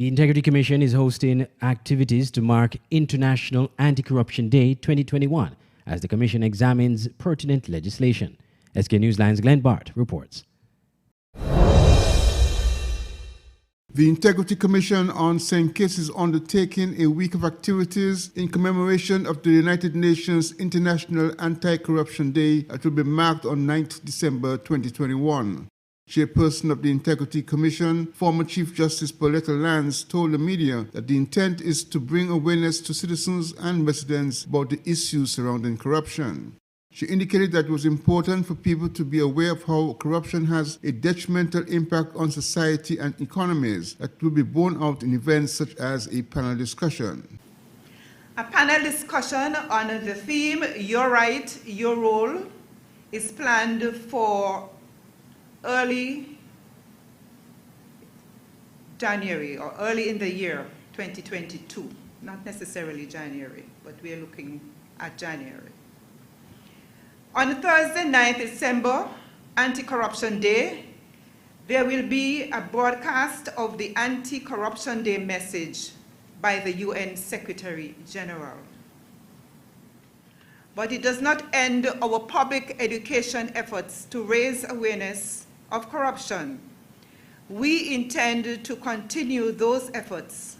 The Integrity Commission is hosting activities to mark International Anti-Corruption Day 2021 as the Commission examines pertinent legislation. Skn Newsline's Glenn Bart reports. The Integrity Commission on St. Kitts is undertaking a week of activities in commemoration of the United Nations International Anti-Corruption Day that will be marked on 9th December 2021. Chairperson of the Integrity Commission, former Chief Justice Pauletta Lance, told the media that the intent is to bring awareness to citizens and residents about the issues surrounding corruption. She indicated that it was important for people to be aware of how corruption has a detrimental impact on society and economies that will be borne out in events such as a panel discussion. A panel discussion on the theme, Your Right, Your Role, is planned for early January or early in the year 2022. Not necessarily January, but we are looking at January. On Thursday, 9th December, Anti-Corruption Day, there will be a broadcast of the Anti-Corruption Day message by the UN Secretary General. But it does not end our public education efforts to raise awareness of corruption. We intend to continue those efforts,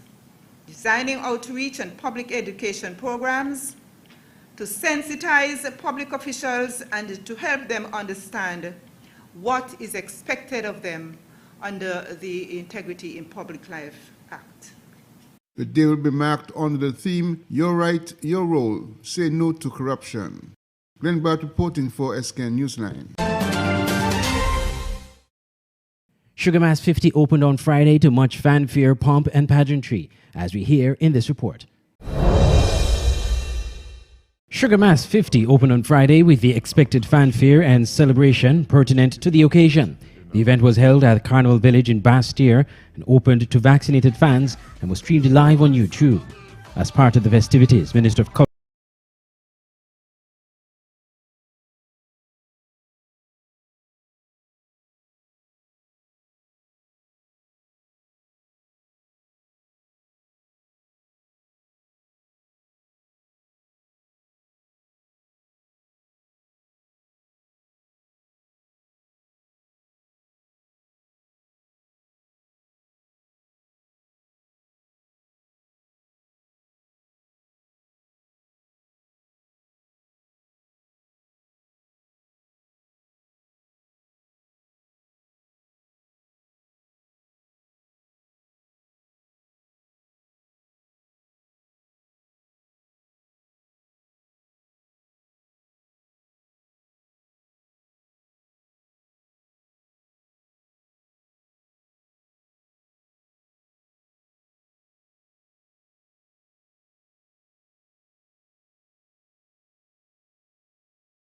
designing outreach and public education programs to sensitize public officials and to help them understand what is expected of them under the Integrity in Public Life Act. The day will be marked under the theme, Your Right, Your Role, Say No to Corruption. Glenn Bart reporting for Skn Newsline. Sugar Mass 50 opened on Friday to much fanfare, pomp and pageantry, as we hear in this report. Sugar Mass 50 opened on Friday with the expected fanfare and celebration pertinent to the occasion. The event was held at Carnival Village in Bastyr and opened to vaccinated fans and was streamed live on YouTube. As part of the festivities, Minister of Culture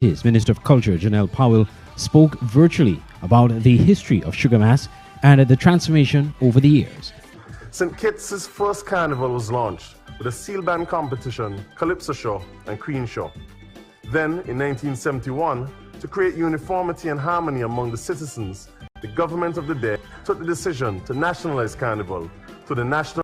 Minister of Culture, Janelle Powell, spoke virtually about the history of Sugar Mass and the transformation over the years. St. Kitts' first carnival was launched with a seal band competition, calypso show, and queen show. Then, in 1971, to create uniformity and harmony among the citizens, the government of the day took the decision to nationalize carnival to the National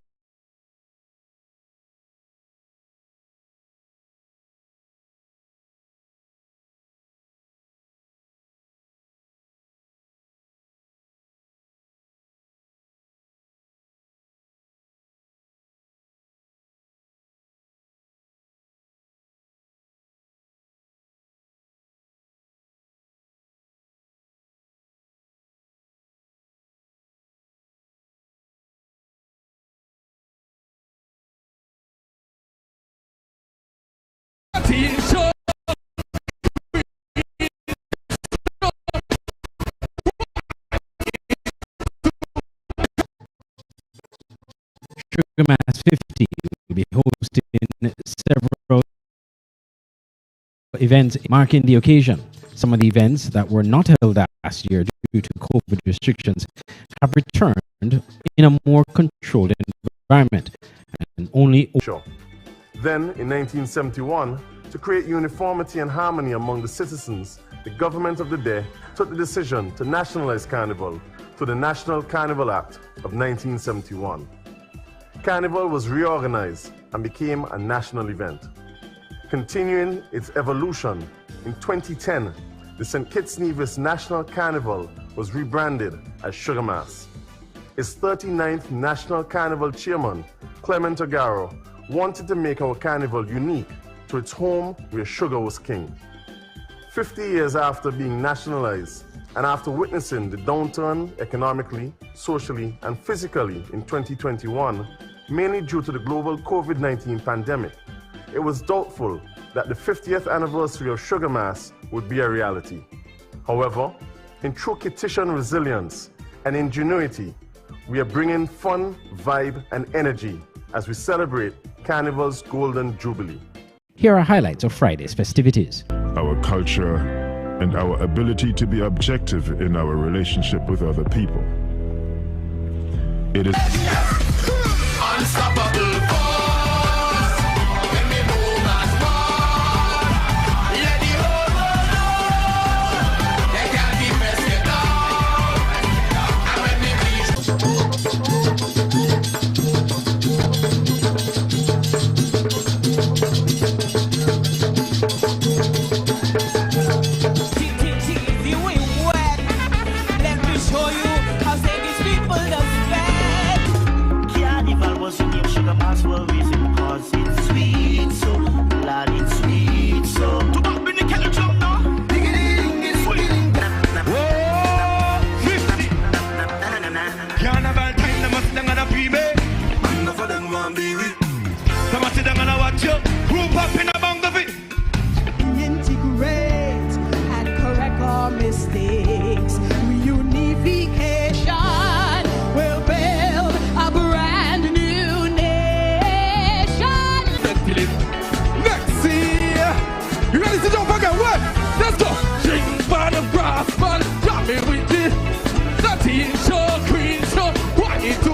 Sugar Mass 50 will be hosting several events marking the occasion. Some of the events that were not held last year due to COVID restrictions have returned in a more controlled environment and only. Then, in 1971, to create uniformity and harmony among the citizens, the government of the day took the decision to nationalize carnival to the National Carnival Act of 1971. Carnival was reorganized and became a national event. Continuing its evolution, in 2010, the St. Kitts Nevis National Carnival was rebranded as Sugar Mass. Its 39th National Carnival chairman, Clement Ogaro, wanted to make our carnival unique to its home where sugar was king. 50 years after being nationalized and after witnessing the downturn economically, socially, and physically in 2021, mainly due to the global COVID-19 pandemic, it was doubtful that the 50th anniversary of Sugar Mass would be a reality. However, in true Kittitian resilience and ingenuity, we are bringing fun, vibe, and energy as we celebrate Carnival's Golden Jubilee. Here are highlights of Friday's festivities. Our culture and our ability to be objective in our relationship with other people. It is unstoppable force. When we move as one, let the whole world know they can't be pressed it down. And when we reach you ain't wet. Let me show you how say these people just spend. Carnival was the name Sugar Mass well reason because it's sweet so, lad it's sweet so. To up in the kettle drum now. Diggity sweet. Whoa, 50. Carnival time they must gonna be me. Enough of them want be with. Some of them gonna watch you. Group up in a bang of it. Integrate and correct our mistakes. Reunification will build a brand new nation. Next year, you ready to jump again? What? Let's go. Drink by the brass band, drop it with it. The teen show, queen show, want it to.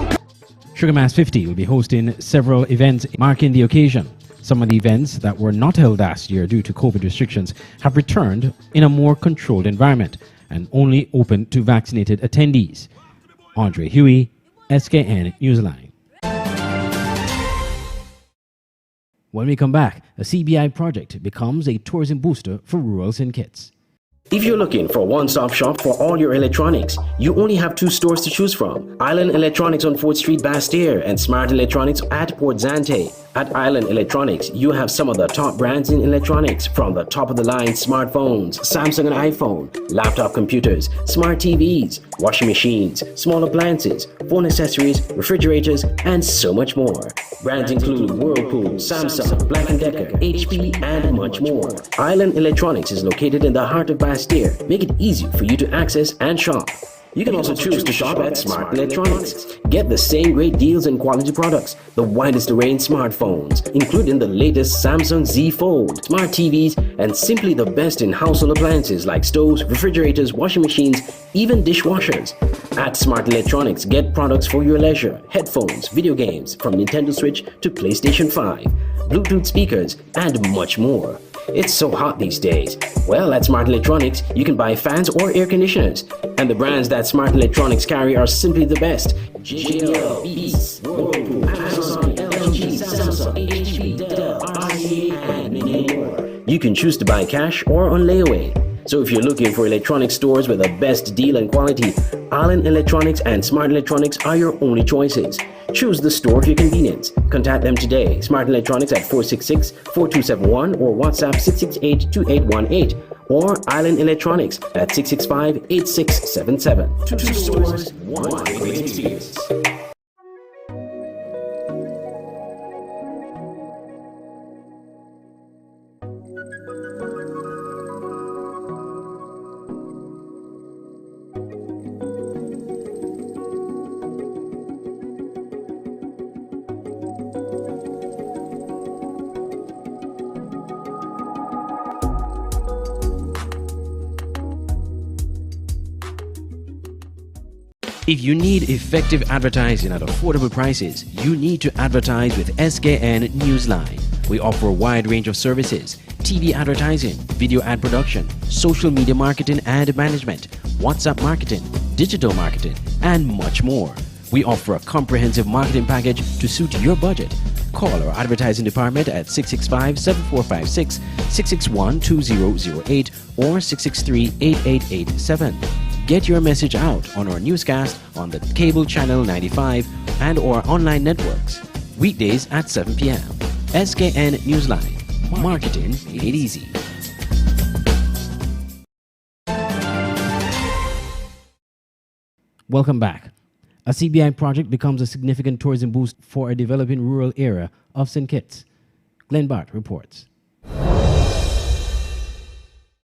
Sugar Mass 50 will be hosting several events marking the occasion. Some of the events that were not held last year due to COVID restrictions have returned in a more controlled environment and only open to vaccinated attendees. Andre Huey, Skn Newsline. When we come back, a CBI project becomes a tourism booster for rural St. Kitts. If you're looking for a one-stop shop for all your electronics, you only have 2 stores to choose from. Island Electronics on 4th Street, Bastyr, and Smart Electronics at Port Zante. At Island Electronics, you have some of the top brands in electronics, from the top-of-the-line smartphones, Samsung and iPhone, laptop computers, smart TVs, washing machines, small appliances, phone accessories, refrigerators, and so much more. Brands include Whirlpool, Samsung, Black & Decker, HP, and much more. Island Electronics is located in the heart of Bastyr. Make it easy for you to access and shop. You can also choose to shop at Smart Electronics. Get the same great deals and quality products, the widest array in smartphones, including the latest Samsung Z Fold, smart TVs, and simply the best in household appliances like stoves, refrigerators, washing machines, even dishwashers. At Smart Electronics, get products for your leisure, headphones, video games, from Nintendo Switch to PlayStation 5, Bluetooth speakers, and much more. It's so hot these days. Well, at Smart Electronics, you can buy fans or air conditioners. And the brands that Smart Electronics carry are simply the best. JL, Beats, Whirlpool, Amazon, LG, Samsung, HP, Dell, RCA, and many more. You can choose to buy cash or on layaway. So if you're looking for electronic stores with the best deal and quality, Island Electronics and Smart Electronics are your only choices. Choose the store of your convenience. Contact them today. Smart Electronics at 466-4271 or WhatsApp 668-2818 or Island Electronics at 665-8677. 2 stores, 1 great experience. If you need effective advertising at affordable prices, you need to advertise with Skn Newsline. We offer a wide range of services: TV advertising, video ad production, social media marketing and management, WhatsApp marketing, digital marketing, and much more. We offer a comprehensive marketing package to suit your budget. Call our advertising department at 665-7456, 661-2008, or 663-8887. Get your message out on our newscast on the cable channel 95 and or online networks. Weekdays at 7 p.m. Skn Newsline. Marketing made easy. Welcome back. A CBI project becomes a significant tourism boost for a developing rural area of St. Kitts. Glenn Bart reports.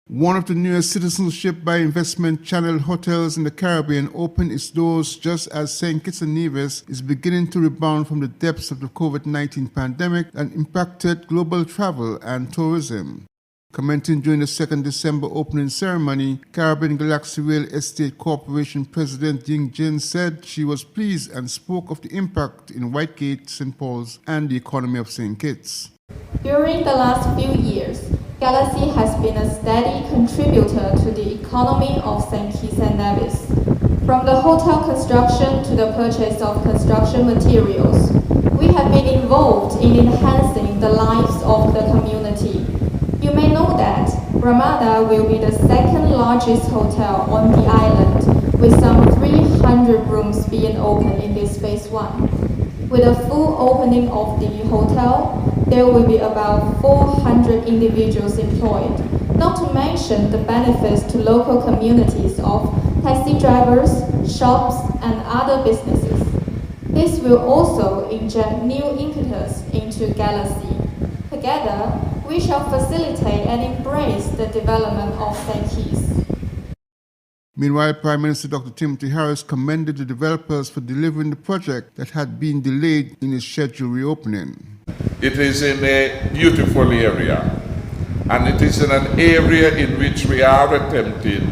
One of the newest citizenship by investment channel hotels in the Caribbean opened its doors just as St. Kitts and Nevis is beginning to rebound from the depths of the COVID-19 pandemic that impacted global travel and tourism. Commenting during the 2nd December opening ceremony, Caribbean Galaxy Real Estate Corporation President Ying Jin said she was pleased and spoke of the impact in Whitegate, St. Paul's, and the economy of St. Kitts. During the last few years, Galaxy has been a steady contributor to the economy of St. Kitts and Nevis. From the hotel construction to the purchase of construction materials, we have been involved in enhancing the lives of the community. You may know that Ramada will be the second largest hotel on the island, with some 300 rooms being opened in this phase 1. With a full opening of the hotel, there will be about 400 individuals employed, not to mention the benefits to local communities of taxi drivers, shops, and other businesses. This will also inject new impetus into Galaxy. Together, we shall facilitate and embrace the development of St. Kitts. Meanwhile, Prime Minister Dr. Timothy Harris commended the developers for delivering the project that had been delayed in its scheduled reopening. It is in a beautiful area, and it is in an area in which we are attempting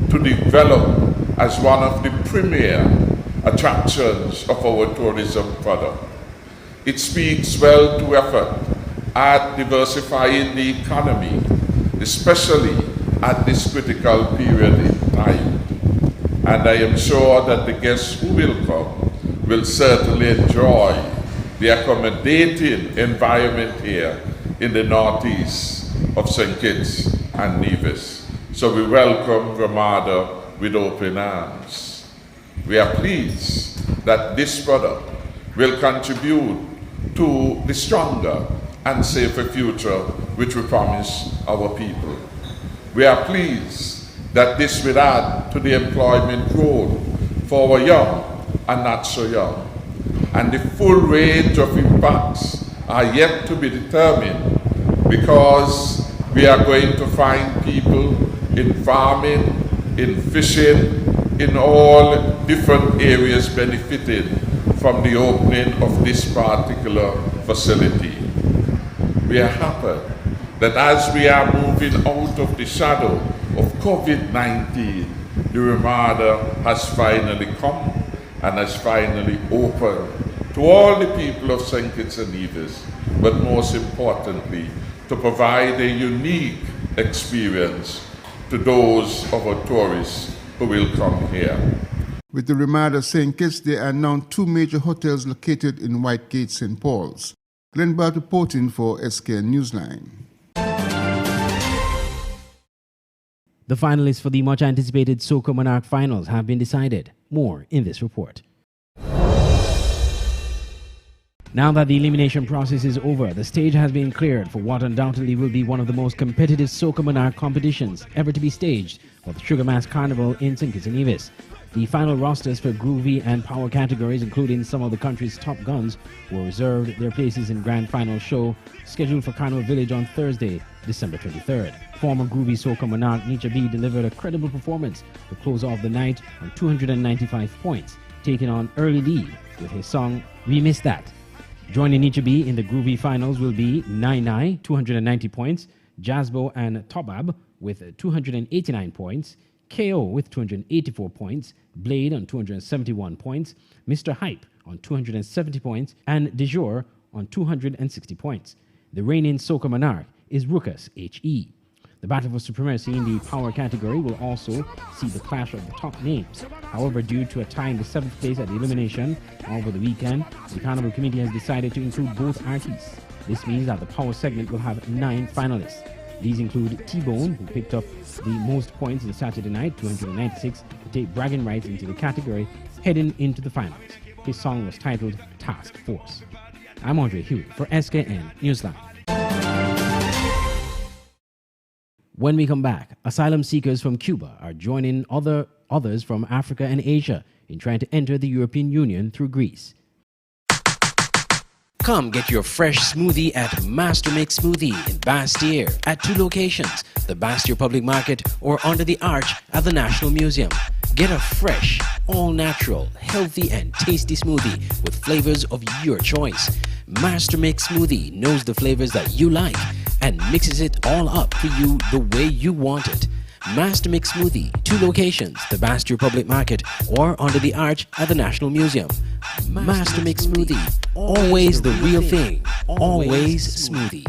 to develop as one of the premier attractions of our tourism product. It speaks well to effort at diversifying the economy, especially at this critical period in time. And I am sure that the guests who will come will certainly enjoy the accommodating environment here in the northeast of St. Kitts and Nevis. So we welcome Ramada with open arms. We are pleased that this product will contribute to the stronger and safer future which we promise our people. We are pleased that this will add to the employment growth for our young and not so young. And the full range of impacts are yet to be determined, because we are going to find people in farming, in fishing, in all different areas benefiting from the opening of this particular facility. We are happy that as we are moving out of the shadow of COVID-19, the Ramada has finally come and has finally opened to all the people of St. Kitts and Nevis, but most importantly, to provide a unique experience to those of our tourists who will come here. With the Ramada St. Kitts, there are now 2 major hotels located in Whitegate, St. Paul's. Glenn Bart reporting for Skn Newsline. The finalists for the much-anticipated Soca Monarch Finals have been decided. More in this report. Now that the elimination process is over, the stage has been cleared for what undoubtedly will be one of the most competitive Soca Monarch competitions ever to be staged for the Sugar Mass Carnival in St. Kitts and Nevis. The final rosters for groovy and power categories, including some of the country's top guns, were reserved their places in Grand Final show scheduled for Carnival Village on Thursday, December 23rd. Former groovy soca monarch Nietzsche B delivered a credible performance to close off the night on 295 points, taking on early lead with his song We Miss That. Joining Nietzsche B in the groovy finals will be Nai Nai, 290 points, Jasbo and Tobab with 289 points, KO with 284 points, Blade on 271 points, Mr. Hype on 270 points, and De Jour on 260 points. The reigning soca monarch is Ruckus H.E. The battle for supremacy in the power category will also see the clash of the top names. However, due to a tie in the 7th place at the elimination over the weekend, the Carnival Committee has decided to include both artists. This means that the power segment will have 9 finalists. These include T-Bone, who picked up the most points in Saturday night, 296, to take bragging rights into the category, heading into the finals. His song was titled Task Force. I'm Andre Hewitt for Skn Newsline. When we come back, asylum seekers from Cuba are joining others from Africa and Asia in trying to enter the European Union through Greece. Come get your fresh smoothie at Master Mix Smoothie in Bastille at 2 locations, the Bastille Public Market or under the arch at the National Museum. Get a fresh, all-natural, healthy and tasty smoothie with flavors of your choice. Master Mix Smoothie knows the flavors that you like and mixes it all up for you the way you want it. Master Mix Smoothie, 2 locations, the Bastille Public Market or under the arch at the National Museum. Master Mix Smoothie, always the real thing, always smoothie.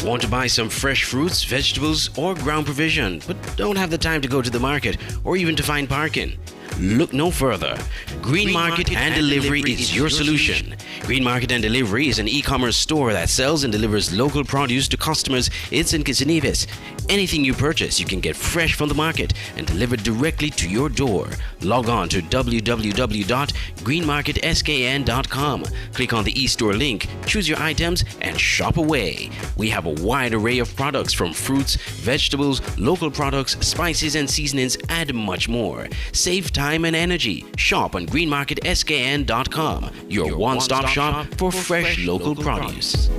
Want to buy some fresh fruits, vegetables, or ground provision, but don't have the time to go to the market or even to find parking? Look no further. Green Market and Delivery is your solution. Green Market and Delivery is an e-commerce store that sells and delivers local produce to customers in St. Kitts and Nevis. Anything you purchase, you can get fresh from the market and delivered directly to your door. Log on to www.greenmarketskn.com. Click on the e-store link, choose your items, and shop away. We have a wide array of products from fruits, vegetables, local products, spices and seasonings, and much more. Save time and energy. Shop on greenmarketskn.com, your one-stop shop for fresh local produce.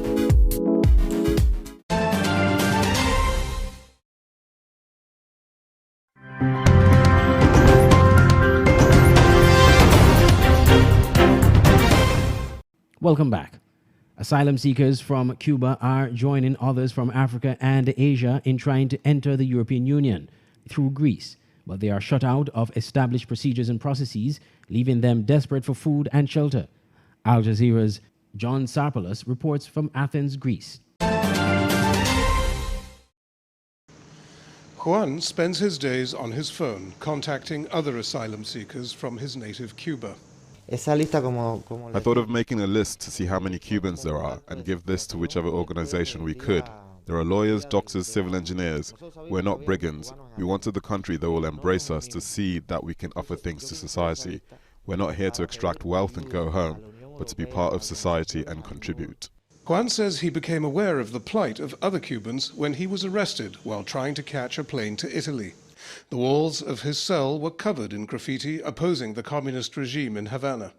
Welcome back. Asylum seekers from Cuba are joining others from Africa and Asia in trying to enter the European Union through Greece, but they are shut out of established procedures and processes, leaving them desperate for food and shelter. Al Jazeera's John Sarpoulos reports from Athens, Greece. Juan spends his days on his phone contacting other asylum seekers from his native Cuba. I thought of making a list to see how many Cubans there are and give this to whichever organization we could. There are lawyers, doctors, civil engineers. We're not brigands. We wanted the country that will embrace us to see that we can offer things to society. We're not here to extract wealth and go home, but to be part of society and contribute. Juan says he became aware of the plight of other Cubans when he was arrested while trying to catch a plane to Italy. The walls of his cell were covered in graffiti opposing the communist regime in Havana.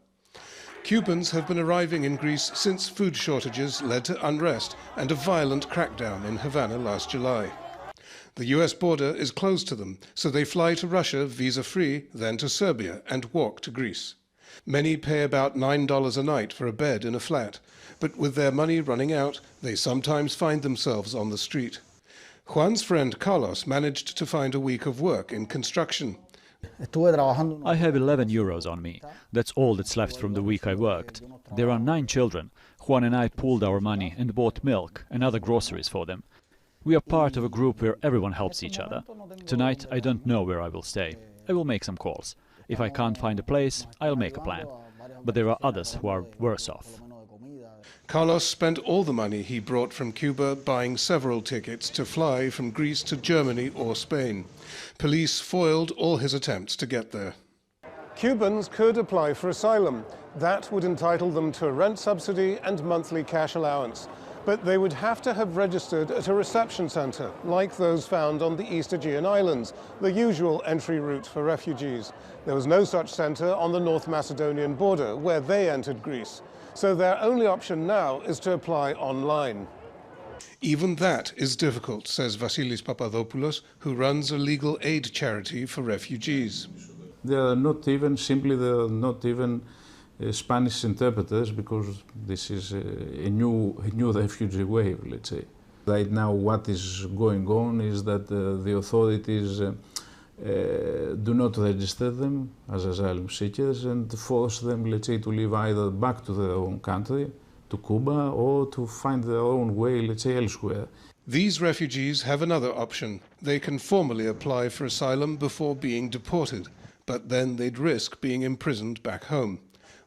Cubans have been arriving in Greece since food shortages led to unrest and a violent crackdown in Havana last July. The US border is closed to them, so they fly to Russia visa-free, then to Serbia and walk to Greece. Many pay about $9 a night for a bed in a flat, but with their money running out, they sometimes find themselves on the street. Juan's friend Carlos managed to find a week of work in construction. I have 11 euros on me. That's all that's left from the week I worked. There are 9 children. Juan and I pooled our money and bought milk and other groceries for them. We are part of a group where everyone helps each other. Tonight I don't know where I will stay. I will make some calls. If I can't find a place, I'll make a plan. But there are others who are worse off. Carlos spent all the money he brought from Cuba buying several tickets to fly from Greece to Germany or Spain. Police foiled all his attempts to get there. Cubans could apply for asylum. That would entitle them to a rent subsidy and monthly cash allowance. But they would have to have registered at a reception center, like those found on the East Aegean Islands, the usual entry route for refugees. There was no such center on the North Macedonian border, where they entered Greece. So their only option now is to apply online. Even that is difficult, says Vasilis Papadopoulos, who runs a legal aid charity for refugees. There are not even Spanish interpreters, because this is a new refugee wave, let's say. Right now what is going on is that the authorities do not register them as asylum seekers and force them, let's say, to live either back to their own country, to Cuba, or to find their own way, let's say, elsewhere. These refugees have another option. They can formally apply for asylum before being deported, but then they'd risk being imprisoned back home.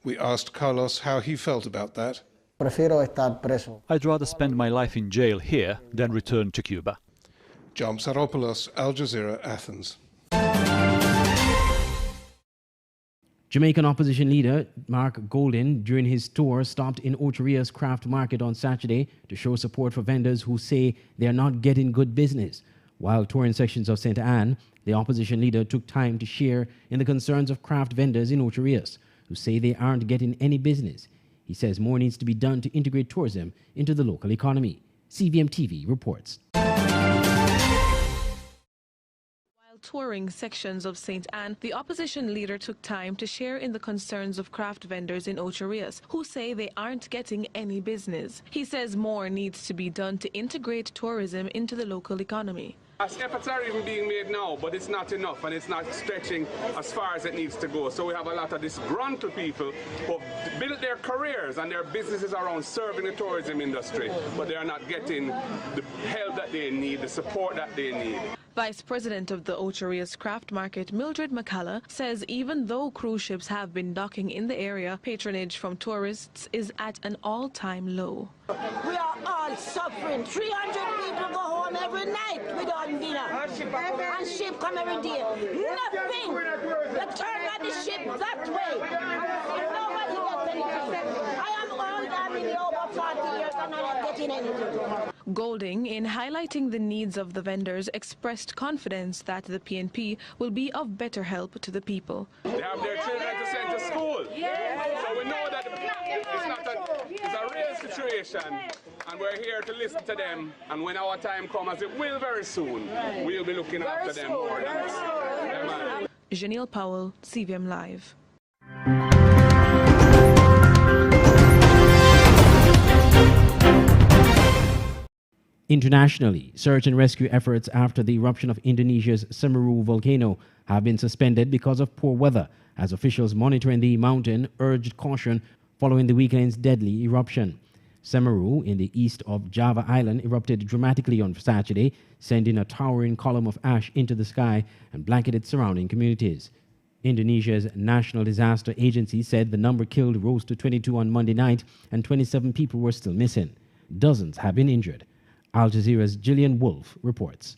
We asked Carlos how he felt about that. I'd rather spend my life in jail here than return to Cuba. John Saropoulos, Al Jazeera, Athens. Jamaican opposition leader Mark Goldin, during his tour, stopped in Ocho Rios Craft Market on Saturday to show support for vendors who say they are not getting good business. While touring sections of St. Anne, the opposition leader took time to share in the concerns of craft vendors in Ocho Rios, who say they aren't getting any business. He says more needs to be done to integrate tourism into the local economy. CVM TV reports. Touring sections of St. Anne, the opposition leader took time to share in the concerns of craft vendors in Ocho Rios, who say they aren't getting any business. He says more needs to be done to integrate tourism into the local economy. Efforts are even being made now, but it's not enough and it's not stretching as far as it needs to go. So we have a lot of disgruntled people who have built their careers and their businesses around serving the tourism industry, but they are not getting the help that they need, the support that they need. Vice President of the Ocho Rios Craft Market, Mildred McCullough, says even though cruise ships have been docking in the area, patronage from tourists is at an all-time low. We are all suffering. 300 people go home every night without dinner. And ship come every day. Nothing. They turn at the ship that way. And nobody gets anything. I am old, I'm in the over 40 years and I'm not getting anything. Golding, in highlighting the needs of the vendors, expressed confidence that the PNP will be of better help to the people. They have their children to send to school. So we know that it's a real situation, and we're here to listen to them. And when our time comes, as it will very soon, we'll be looking after them more than us. Janelle Powell, CVM Live. Internationally, search and rescue efforts after the eruption of Indonesia's Semeru volcano have been suspended because of poor weather, as officials monitoring the mountain urged caution following the weekend's deadly eruption. Semeru, in the east of Java Island, erupted dramatically on Saturday, sending a towering column of ash into the sky and blanketed surrounding communities. Indonesia's National Disaster Agency said the number killed rose to 22 on Monday night and 27 people were still missing. Dozens have been injured. Al Jazeera's Gillian Wolfe reports.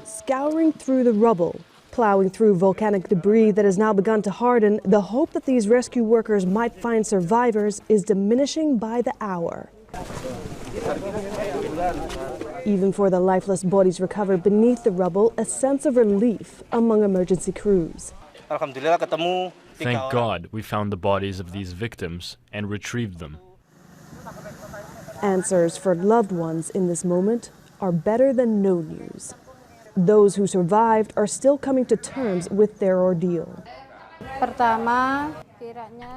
Scouring through the rubble, plowing through volcanic debris that has now begun to harden, the hope that these rescue workers might find survivors is diminishing by the hour. Even for the lifeless bodies recovered beneath the rubble, a sense of relief among emergency crews. Thank God we found the bodies of these victims and retrieved them. Answers for loved ones in this moment are better than no news. Those who survived are still coming to terms with their ordeal.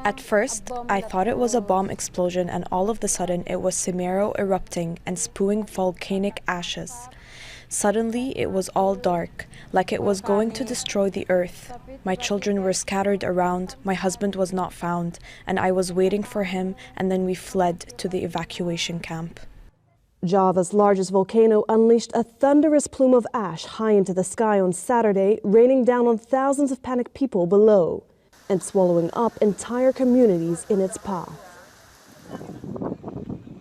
At first, I thought it was a bomb explosion, and all of a sudden it was Semeru erupting and spewing volcanic ashes. Suddenly, it was all dark, like it was going to destroy the earth. My children were scattered around, my husband was not found, and I was waiting for him, and then we fled to the evacuation camp. Java's largest volcano unleashed a thunderous plume of ash high into the sky on Saturday, raining down on thousands of panicked people below and swallowing up entire communities in its path.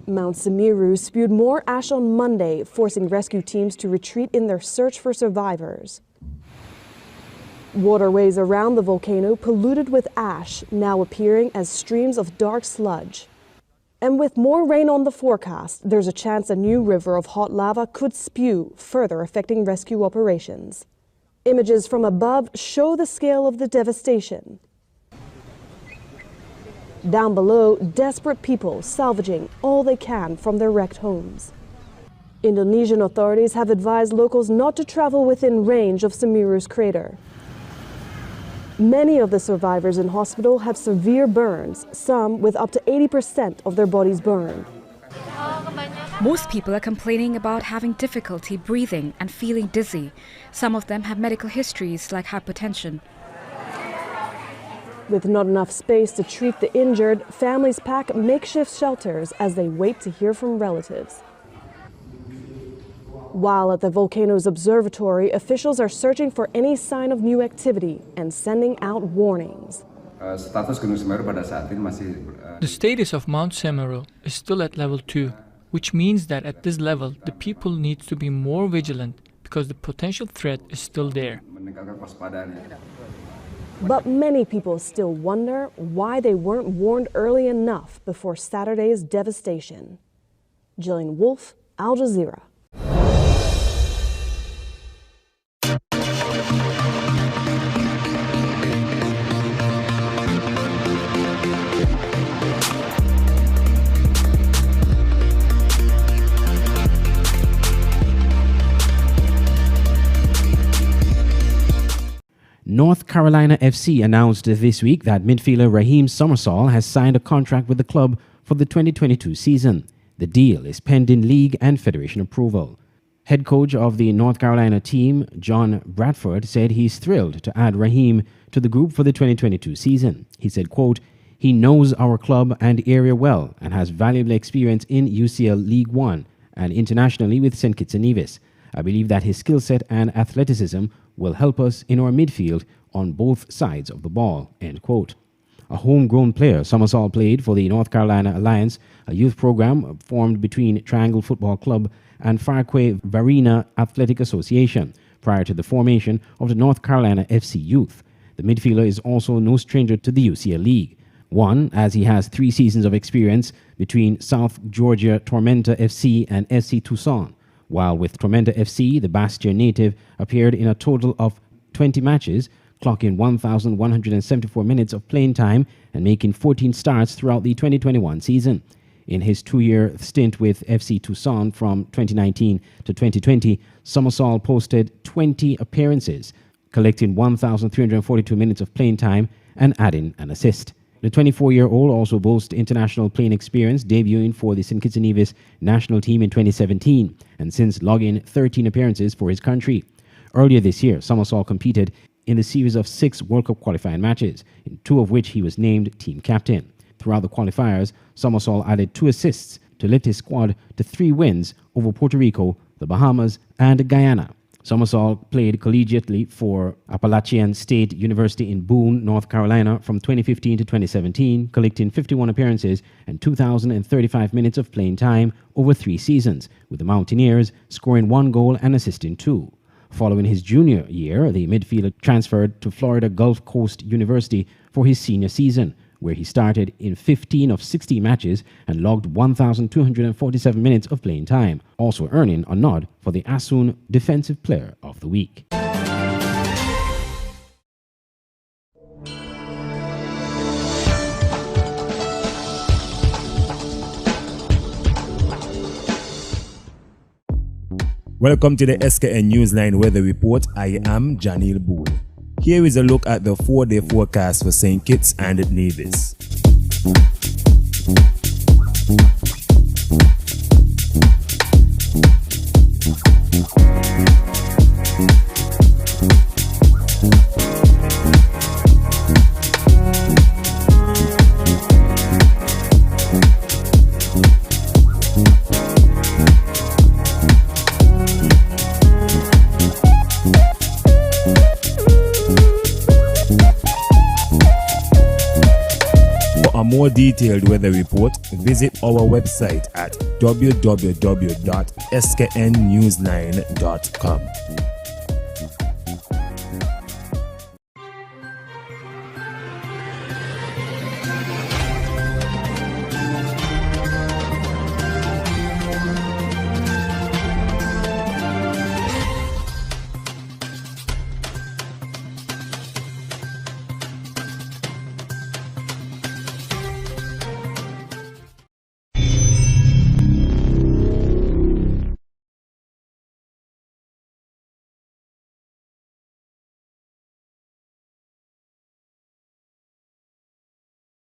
Mount Semeru spewed more ash on Monday, forcing rescue teams to retreat in their search for survivors. Waterways around the volcano polluted with ash, now appearing as streams of dark sludge. And with more rain on the forecast, there's a chance a new river of hot lava could spew, further affecting rescue operations. Images from above show the scale of the devastation. Down below, desperate people salvaging all they can from their wrecked homes. Indonesian authorities have advised locals not to travel within range of Semeru's crater. Many of the survivors in hospital have severe burns, some with up to 80% of their bodies burned. Most people are complaining about having difficulty breathing and feeling dizzy. Some of them have medical histories like hypertension. With not enough space to treat the injured, families pack makeshift shelters as they wait to hear from relatives. While at the volcano's observatory, officials are searching for any sign of new activity and sending out warnings. The status of Mount Semeru is still at level 2, which means that at this level, the people need to be more vigilant because the potential threat is still there. But many people still wonder why they weren't warned early enough before Saturday's devastation. Jillian Wolfe, Al Jazeera. North Carolina FC announced this week that midfielder Raheem Summersall has signed a contract with the club for the 2022 season. The deal is pending league and federation approval. Head coach of the North Carolina team, John Bradford, said he's thrilled to add Raheem to the group for the 2022 season. He said, quote, "He knows our club and area well and has valuable experience in UCL League One and internationally with St. Kitts and Nevis. I believe that his skill set and athleticism will help us in our midfield on both sides of the ball," end quote. A homegrown player, Summersall played for the North Carolina Alliance, a youth program formed between Triangle Football Club and Farquay Varina Athletic Association prior to the formation of the North Carolina FC Youth. The midfielder is also no stranger to the UCL League. One, as he has 3 seasons of experience between South Georgia Tormenta FC and SC Tucson. While with Tormenta FC, the Bastia native appeared in a total of 20 matches, clocking 1,174 minutes of playing time and making 14 starts throughout the 2021 season. In his 2-year stint with FC Tucson from 2019 to 2020, Summersall posted 20 appearances, collecting 1,342 minutes of playing time and adding an assist. The 24-year-old also boasts international playing experience, debuting for the St. Kitts and Nevis national team in 2017 and since logging 13 appearances for his country. Earlier this year, Summersall competed in the series of 6 World Cup qualifying matches, in 2 of which he was named team captain. Throughout the qualifiers, Summersall added 2 assists to lift his squad to 3 wins over Puerto Rico, the Bahamas, and Guyana. Summersall played collegiately for Appalachian State University in Boone, North Carolina from 2015 to 2017, collecting 51 appearances and 2,035 minutes of playing time over 3 seasons, with the Mountaineers scoring 1 goal and assisting 2. Following his junior year, the midfielder transferred to Florida Gulf Coast University for his senior season, where he started in 15 of 60 matches and logged 1,247 minutes of playing time, also earning a nod for the ASUN Defensive Player of the Week. Welcome to the Skn Newsline Weather Report. I am Janil Boone. Here is a look at the 4-day forecast for St. Kitts and Nevis. For a more detailed weather report, visit our website at www.sknnewsline.com.